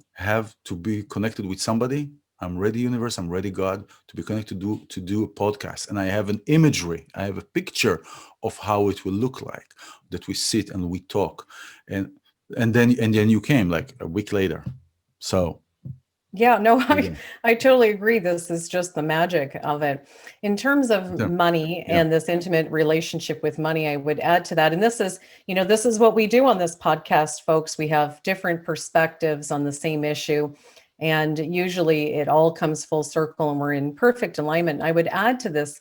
be connected with somebody. I'm ready, universe. I'm ready, God, to be connected to do a podcast. And I have an imagery. I have a picture of how it will look like, that we sit and we talk. And and then you came like a week later. So yeah, no, there you I go. I totally agree. This is just the magic of it. In terms of There. money Yeah. and this intimate relationship with money, I would add to that. And this is, this is what we do on this podcast, folks. We have different perspectives on the same issue. And usually it all comes full circle and we're in perfect alignment. I would add to this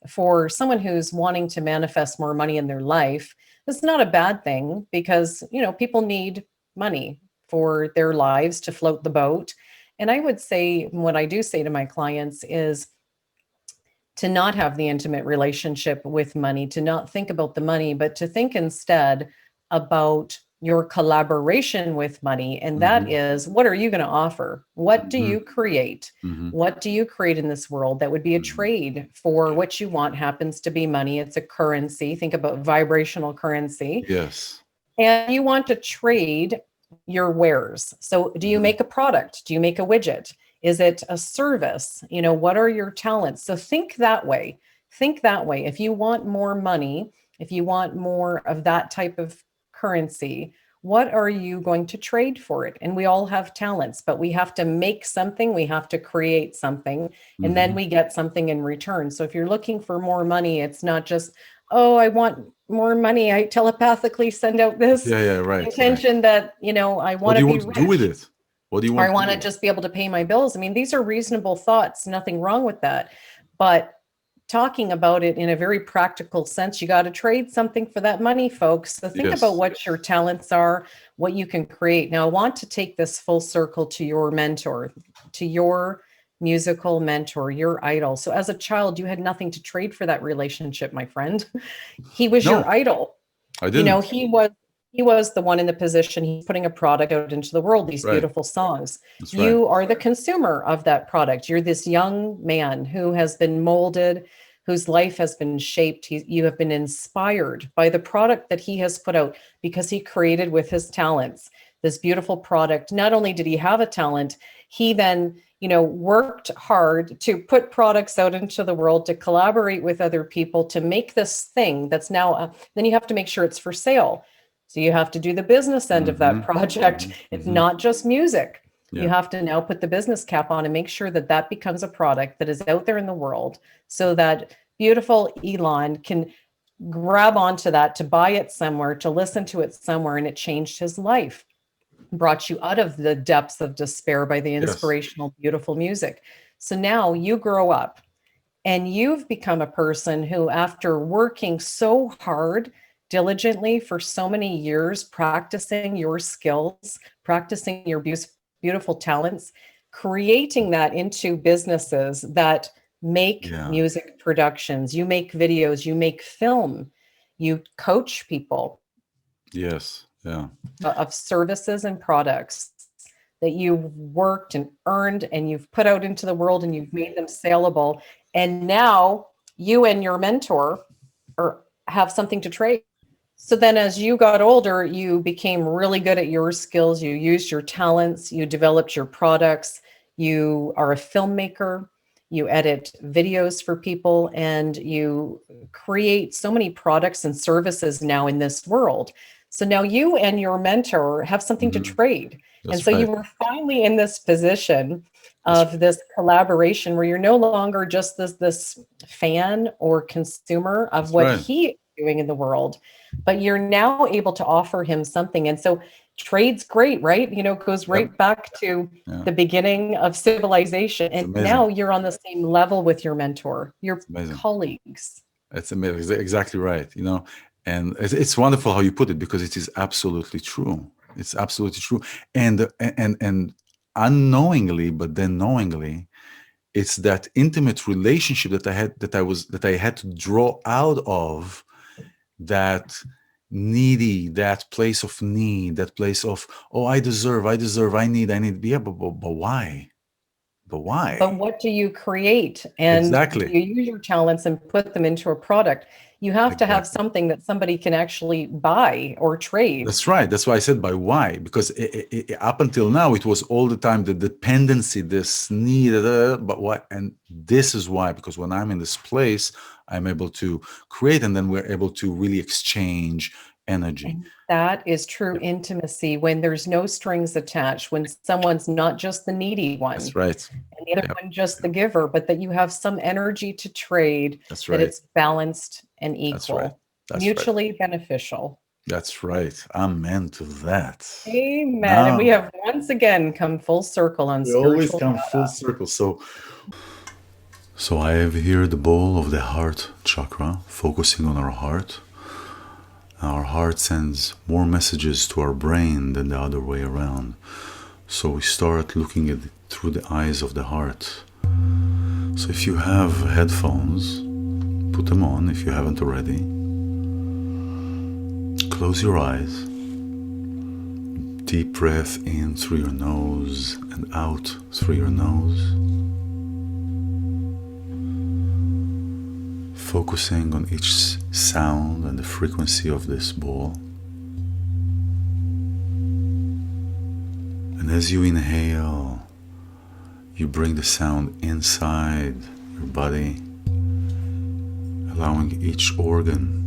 for someone who's wanting to manifest more money in their life, it's not a bad thing because, people need money for their lives to float the boat. And I would say, what I do say to my clients is to not have the intimate relationship with money, to not think about the money, but to think instead about your collaboration with money. And that is, what are you going to offer? What do you create? What do you create in this world that would be a trade for what you want happens to be money? It's a currency. Think about vibrational currency. Yes. And you want to trade your wares. So do you make a product? Do you make a widget? Is it a service? What are your talents? So think that way. Think that way. If you want more money, if you want more of that type of currency, what are you going to trade for it? And we all have talents, but we have to make something, we have to create something, and then we get something in return. So if you're looking for more money, it's not just, oh, I want more money. I telepathically send out this intention that, I want to be rich. What do you want to do with it? What do you want? Or I want to just be able to pay my bills. I mean, these are reasonable thoughts, nothing wrong with that. But talking about it in a very practical sense, you got to trade something for that money, folks. So think about what your talents are, what you can create. Now, I want to take this full circle to your mentor, to your musical mentor, your idol. So as a child, you had nothing to trade for that relationship, my friend. He was your idol. I didn't. He was the one in the position. He's putting a product out into the world, these beautiful songs. You are the consumer of that product. You're this young man who has been molded, whose life has been shaped. You have been inspired by the product that he has put out because he created with his talents this beautiful product. Not only did he have a talent, he then, worked hard to put products out into the world, to collaborate with other people, to make this thing that's now, then you have to make sure it's for sale. So you have to do the business end of that project. It's not just music. You have to now put the business cap on and make sure that that becomes a product that is out there in the world so that beautiful iLan can grab onto that, to buy it somewhere, to listen to it somewhere. And it changed his life, brought you out of the depths of despair by the inspirational, beautiful music. So now you grow up and you've become a person who, after working so hard, diligently for so many years, practicing your skills, practicing your beautiful talents, creating that into businesses that make music productions. You make videos, you make film, you coach people. Yes. Yeah. Of services and products that you've worked and earned and you've put out into the world and you've made them saleable. And now you and your mentor have something to trade. So then as you got older, you became really good at your skills. You used your talents, you developed your products, you are a filmmaker, you edit videos for people, and you create so many products and services now in this world. So now you and your mentor have something to trade. You were finally in this position of this collaboration where you're no longer just this fan or consumer of what he is doing in the world, but you're now able to offer him something. And so trade's great, right? It goes right back to the beginning of civilization. And now you're on the same level with your mentor, your colleagues. It's amazing. Exactly right. And it's wonderful how you put it, because it is absolutely true. It's absolutely true. And unknowingly, but then knowingly, it's that intimate relationship that I had to draw out of that needy, that place of need, that place of, oh, I deserve, I need. Yeah, but why? But why? But what do you create? And you use your talents and put them into a product. You have to have something that somebody can actually buy or trade. That's right. That's why I said by why, because up until now, it was all the time the dependency, this need, but why? And this is why, because when I'm in this place, I'm able to create, and then we're able to really exchange energy. And that is true intimacy, when there's no strings attached, when someone's not just the needy one. That's right. And the other one just the giver, but that you have some energy to trade. That's right. That it's balanced and equal. That's right. That's mutually beneficial. That's right. Amen to that. Amen. And we have once again come full circle on spiritual. We always come full circle. So So I have here the ball of the heart chakra, focusing on our heart. Our heart sends more messages to our brain than the other way around. So we start looking at it through the eyes of the heart. So if you have headphones, put them on if you haven't already. Close your eyes. Deep breath in through your nose and out through your nose. Focusing on each sound and the frequency of this ball. And as you inhale, you bring the sound inside your body, allowing each organ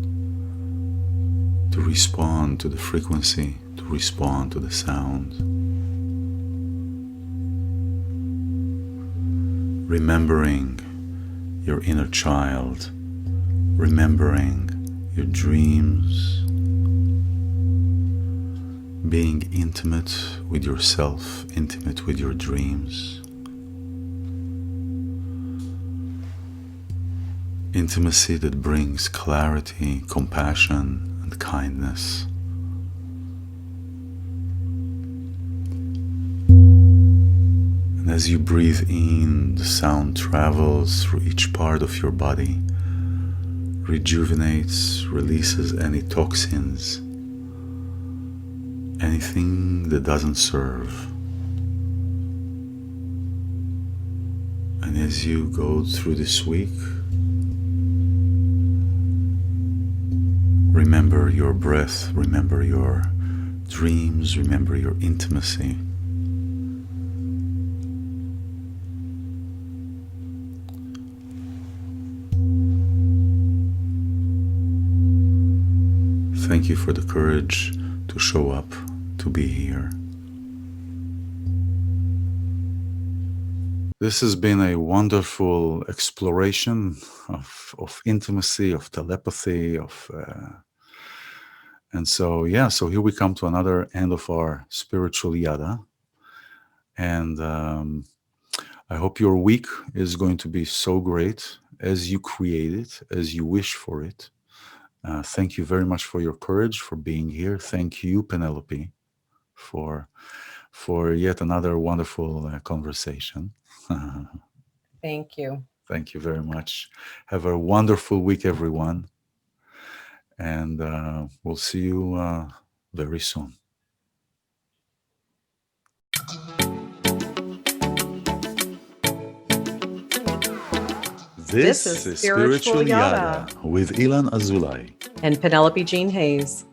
to respond to the frequency, to respond to the sound. Remembering your inner child, remembering your dreams, being intimate with yourself, intimate with your dreams. Intimacy that brings clarity, compassion, and kindness. And as you breathe in, the sound travels through each part of your body, rejuvenates, releases any toxins, anything that doesn't serve. And as you go through this week, remember your breath, remember your dreams, remember your intimacy. Thank you for the courage to show up, to be here. This has been a wonderful exploration of intimacy, of telepathy, and so here we come to another end of our spiritual yada. And I hope your week is going to be so great as you create it, as you wish for it. Thank you very much for your courage, for being here. Thank you, Penelope, for yet another wonderful conversation. Thank you. Thank you very much. Have a wonderful week, everyone. And we'll see you very soon. This is Spiritual Yada with iLan Azoulai and Penelope Jean Hayes.